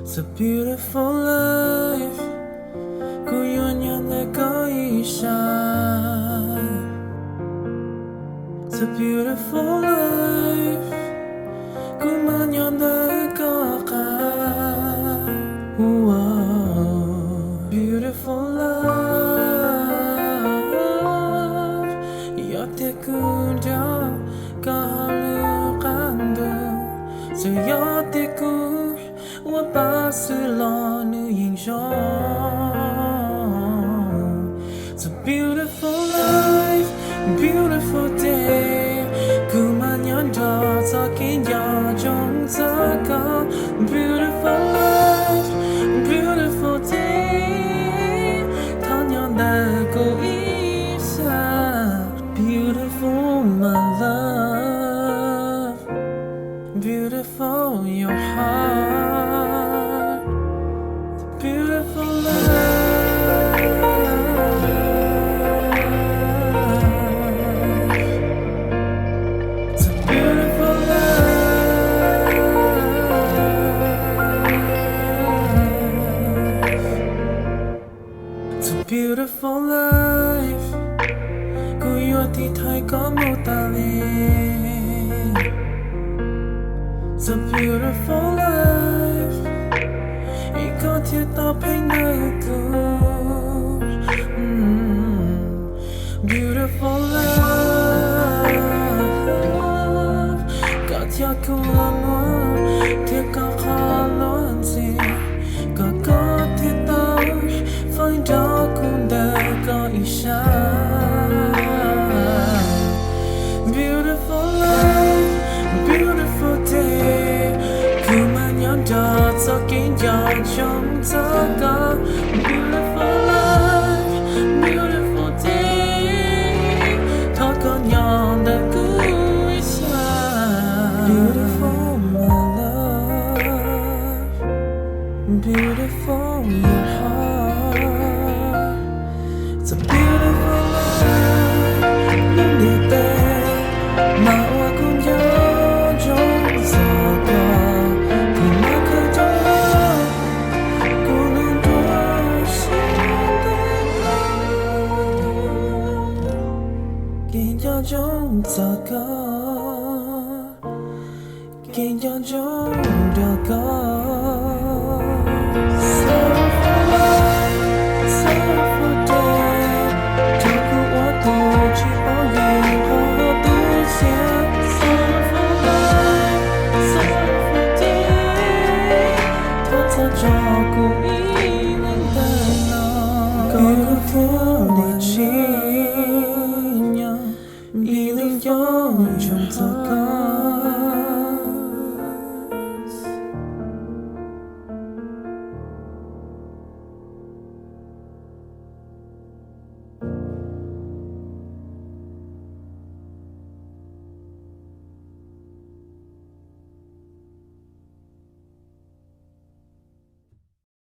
It's a beautiful life. Kuyon na kaisha. It's a beautiful life. Kumanyon na kaka. Beautiful life. Yote kunja kahalu kando. So yote ku. It's a beautiful life, beautiful day. Kumanyon sa kenya jong zaka. Beautiful life, beautiful day. Tanyon da ko isa. Beautiful my love, beautiful your heart. Beautiful life. It's a beautiful life. It's a beautiful life. Kuyoti thai ko mutale. It's a beautiful life. Có thiết tao anh nơi cô. Beautiful love. Có thiết cô làm hoa. Thiết có khó lộn gì. Có thiết tao phải đó cũng đã có ý xa. Beautiful life, beautiful day. Cứ mà nhón đỏ cho kín gió trong gió có. Beautiful life, beautiful day. Thôi con nhọn đã cuối xa. Beautiful my love, beautiful your heart. It's a beautiful life. Những điều tệ mà hoa cũng nhớ trong gió có. Trong gió có, kinh cho trong đời có.